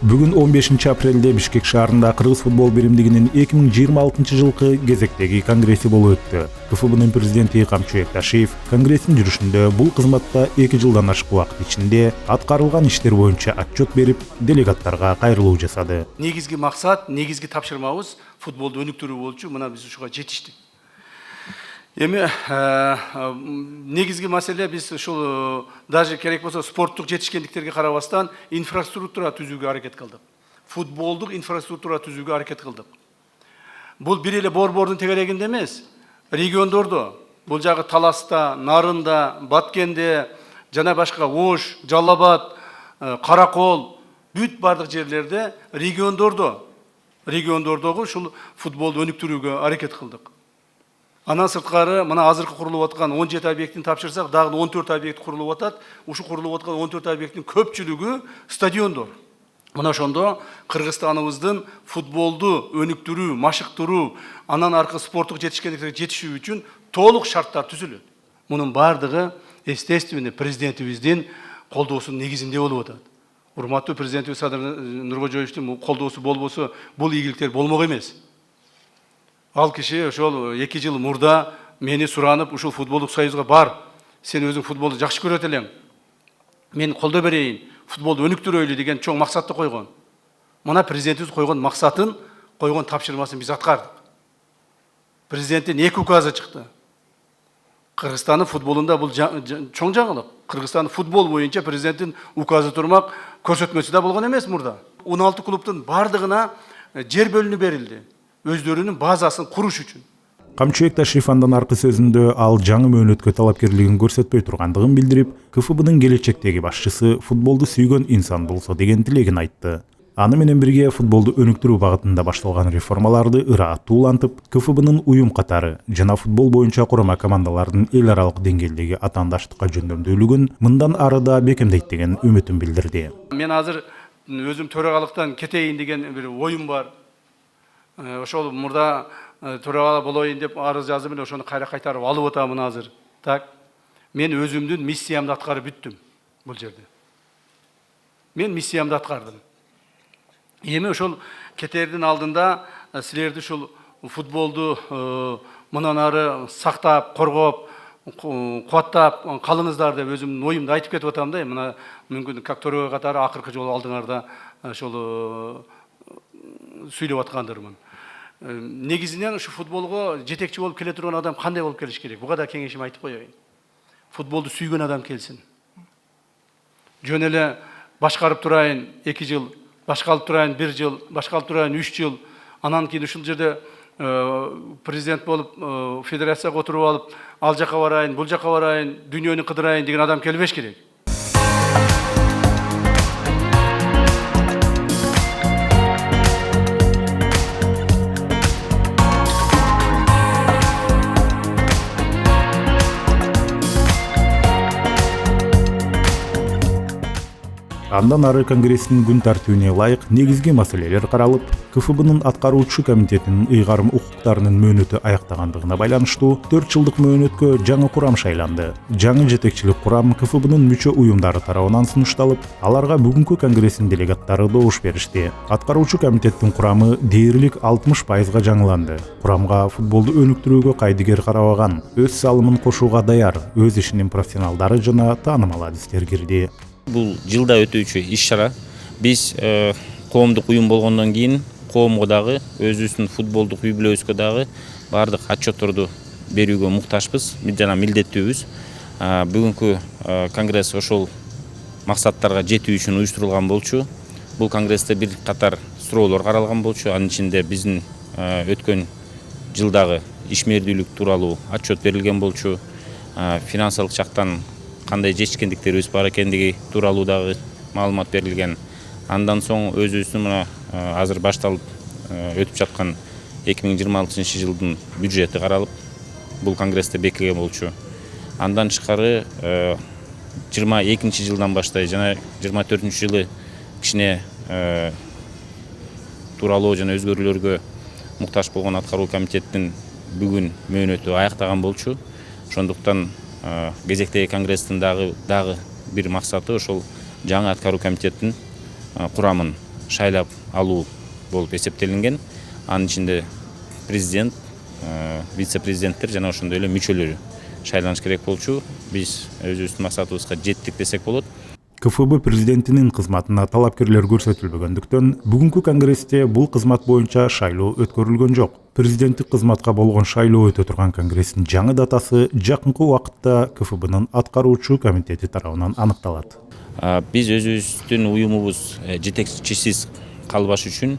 Бүгүн 15 апрелде Бишкек шаарында Кыргыз футбол биримдигинин 2026 жылкы кезектеги конгресси болуп өттү. КФБнын президенти Камчыбек Ташиев конгресстин жүрүшүндө бул кызматта 2 жылдан ашык убакыт ичинде аткарылган иштер боюнча отчет берип, делегаттарга кайрылуу жасады. Негизги максат, негизги тапшырмабыз футболду өнүктүрүү болчу. Мына биз ушуга жетиштик. Эми негизги маселе биз ушул даже керек болсо спорттук жетишкендиктерге карабастан инфраструктура түзүүгө аракет кылдык. Футболдук инфраструктура түзүүгө аракет кылдык. Бул бир эле борбордун тегерегинде эмес, региондордо, бул жагы Таласта, Нарында, Баткенде, жана башка Ош, Жалал Абад, Каракол, бүт бардык жерлерде региондордогу ушул футболду өнүктүрүүгө аракет кылдык. Анан сырткары мына азыркы курулуп аткан 17 объекттин тапшырсак, дагы 14 объект курулуп атат. Ушу курулуп аткан 14 объекттин көпчүлүгү стадиондор. Мына ошондо Кыргызстаныбыздын футболду өнүктүрүү, машыктыруу, анан аркы спорттук жетишкендиктерге жетишүү үчүн толук шарттар түзүлөт. Мунун бардыгы естественно президентибиздин колдоосунун негизинде болуп атат. Урматтуу президентибиз Садыр Нуркожоевичтин колдоосу болбосо бул ийгиликтер болмок эмес. Ал киши ошол 2 жыл мурда мени суранып, ушул футболдук союзга бар. Сен өзүң футболду жакшы көрөт элең. Мен колдоо берейин, футболду өнүктүрөйлү деген чоң максатты койгон. Мына президентибиз койгон максатын, койгон тапшырмасын биз аткардык. Президенттин 2 указы чыкты. Кыргызстандын футболунда бул чоң жаңылык. Кыргызстандын футбол боюнча президенттин указы турмак көрсөтмөсү да болгон эмес мурда. 16 клубтун бардыгына жер бөлүнүп берилди. Өздөрүнүн базасын куруш үчүн. Камчыбек Ташиев андан аркы сөзүндө ал жаңы мөөнөткө талапкерлигин көрсөтпөй тургандыгын билдирип, КФБнын келечектеги башчысы футболду сүйгөн инсан болсо деген тилегин айтты. Аны менен бирге футболду өнүктүрүү багытында башталган реформаларды ырааттуу улантып, КФБнын уюм катары жана футбол боюнча курама командалардын эл аралык деңгээлдеги атаандаштыкка жөндөмдүүлүгүн мындан ары да бекемдейт деген үмүтүн билдирди. Мен азыр өзүм төрагалыктан кетейин деген бир оюм бар. Ошол мурда төрагалы болоюн деп арыз жазып эле ошону кайтарып алып атамын азыр. Так. Мен өзүмдүн миссиямды аткарып бүттүм бул жерде. Мен миссиямды аткардым. Эми ошол кетердин алдында силерди ушул футболду мындан ары сактап, коргоп, кубаттап калыңыздар деп өзүмдүн оюмду айтып кетип атам да. Мына мүмкүн как төрага катары акыркы жолу алдыңарда ошол сүйлөп аткандырмын. Негизинен ушу футболго жетекчи болуп келе турган адам кандай болуп келиш керек? Буга да кеңешим айтып коеюн. Футболду сүйгөн адам келсин. Жөн эле башкарып турайын 2 жыл, башкалып турайын 1 жыл, башкалып турайын 3 жыл, анан кийин ушул жерде президент болуп, федерацияга отуруп алып, ал жака барайын, бул жака барайын, дүйнөнү кыдырайын деген адам келбеш керек. Андан ары конгресстин күн тартибине ылайык негизги маселелер каралып, КФБнын аткаруучу комитетинин ыйгарым укуктарынын мөөнөтү аяктагандыгына байланыштуу 4 жылдык мөөнөткө жаңы курам шайланды. Жаңы жетекчилик курам КФБнын мүчө уюмдары тарабынан сунушталып, аларга бүгүнкү конгресстин делегаттары добуш беришти. Аткаруучу комитеттин курамы дээрлик 60% жаңыланды. Курамга футболду өнүктүрүүгө кайдыгер карабаган, өз салымын кошууга даяр, өз ишинин профессионалдары жана таанымал адистер кирди. Бул жылда өтүүчү иш-чара. Биз коомдук уюм болгондон кийин коомго дагы, өзүбүздүн футболдук үй-бүлөбүзгө дагы бардык отчетторду берүүгө муктажбыз, жана милдеттүүбүз. Бүгүнкү конгресс ошол максаттарга жетүү үчүн уюштурулган болчу. Бул конгрессте бир катар суроолор каралган болчу. Анын ичинде биздин өткөн жылдагы ишмердүүлүк тууралуу отчет берилген болчу. Финансылык жактан кандай жетишкендиктерибиз бар экендиги тууралуу дагы маалымат берилген. Андан соң өзүбүздүн мына азыр башталып өтүп жаткан 2026 жылдын бюджети каралып, бул конгрессте бекиген болчу. Андан тышкары 22 жылдан баштай жана 24 жылы кичине тууралоо жана өзгөрүүлөргө муктаж болгон аткаруу комитеттин бүгүн мөөнөтү аяктаган болчу. Ошондуктан кезектеги конгресстин дагы бир максаты ошол жаңы аткаруу комитеттин курамын шайлап алуу болуп эсептелинген. Анын ичинде президент, вице-президенттер жана ошондой эле мүчөлөрү шайланыш керек болчу. Биз өзүбүздүн максатыбызга жеттик десек болот. КФБ президентинин кызматына талапкерлер көрсөтүлбөгөндүктөн бүгүнкү конгрессте бул кызмат боюнча шайлоо өткөрүлгөн жок. Президенттик кызматка болгон шайлоо өтө турган конгресстин жаңы датасы жакынкы убакытта КФБнын аткаруучу комитети тарабынан аныкталат. Биз өзүбүздүн уюмубуз жетекчисиз калбаш үчүн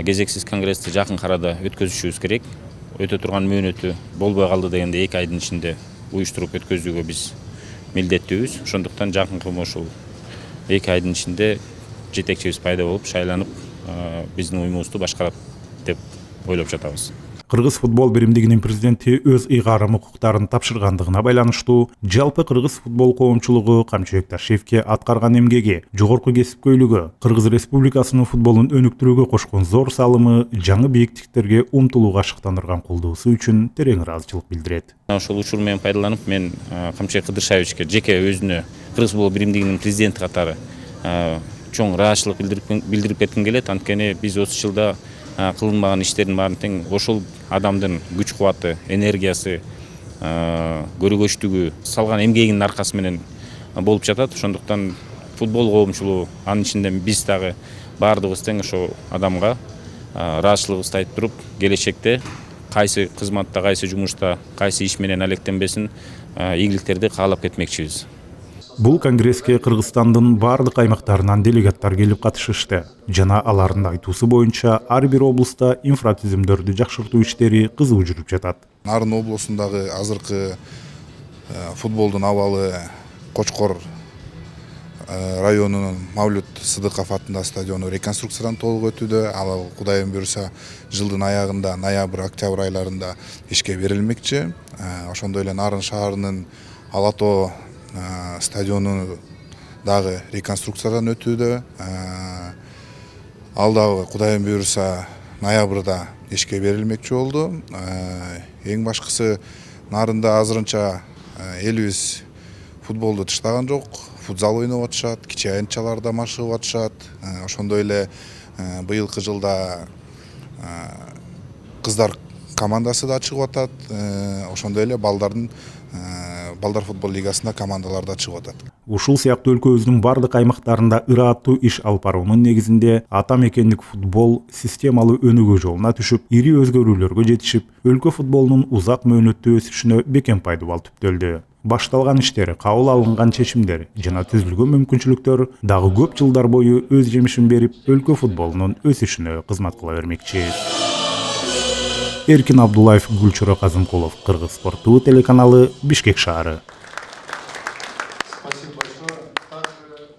кезексиз конгрессти жакын арада өткөзүшүбүз керек. Өтө турган мөөнөтү болбой калды дегенде 2 айдын ичинде уюштуруп өткөзүүгө биз милдеттүүбүз. Ошондуктан жакынкы ошол 2 айдын ичинде жетекчибиз пайда болуп шайланып, биздин уюмубузду башкарат деп ойлоп жатабыз. Кыргыз футбол биримдигинин президенти өз ыйгарым укуктарын тапшыргандыгына байланыштуу жалпы кыргыз футбол коомчулугу Камчыбек Ташиевке аткарган эмгеги, жогорку кесипкөйлүгү, Кыргыз Республикасынын футболун өнүктүрүүгө кошкон зор салымы жаңы бийиктиктерге умтулууга шыктандырган колдоосу үчүн терең ыраазычылык билдирет. Ошол учур менен пайдаланып, мен Камчыбек Кыдыршаевичке жеке өзүнө Кыргыз футбол биримдигинин президенти катары чоң ыраазычылык билдирип кетким келет. Анткени биз 30 жылда кылынбаган иштердин баарын тең ошол адамдын күч кубаты, энергиясы, көрөгөчтүгү, салган эмгегинин аркасы менен болуп жатат. Ошондуктан футбол коомчулугу, анын ичинде биз дагы баардыгыбыз тең ошол адамга ыраазычылыгыбызды айтып туруп, келечекте кайсы кызматта, кайсы жумушта, кайсы иш менен алектенбесин, ийгиликтерди каалап кетмекчибиз. Бул конгресске Кыргызстандын бардык аймактарынан делегаттар келип катышышты. Жана алардын айтуусу боюнча ар бир облуста инфратүзүмдөрдү жакшыртуу иштери кызуу жүрүп жатат. Нарын облусундагы азыркы футболдун абалы Кочкор районунун Мавлют Сыдыков атындагы стадиону реконструкциядан толук өтүүдө. Ал Кудайым буйрса жылдын аягында, ноябрь-октябрь айларында ишке берилмекчи. Ошондой эле Нарын шаарынын Алато стадиону дагы реконструкциядан өтүүдө. Ал дагы Кудайым буйрса ноябрда ишке берилмекчи болду. Эң башкысы Нарында азырынча элибиз футболду тыштаган жок. Футзал ойноп атышат, кичи аянтчаларда машыгып атышат. Ошондой эле быйылкы жылда кыздар командасы да чыгып атат. Ошондой эле балдар футбол лигасында командалар да чыгып атат. Ушул сыяктуу өлкөбүздүн бардык аймактарында ырааттуу иш алып баруунун негизинде ата мекендик футбол системалуу өнүгүү жолуна түшүп, ири өзгөрүүлөргө жетишип, өлкө футболунун узак мөөнөттүү өсүшүнө бекен пайдубал түптөлдү. Башталган иштер, кабыл алынган чечимдер жана түзүлгөн мүмкүнчүлүктөр дагы көп жылдар бою өз жемишин берип, өлкө футболунун өсүшүнө кызмат кыла бермекчи. Эркин Абдуллаев, Гүлчурак Казымкулов, Кыргыз спорттуу телеканалы, Бишкек шаары.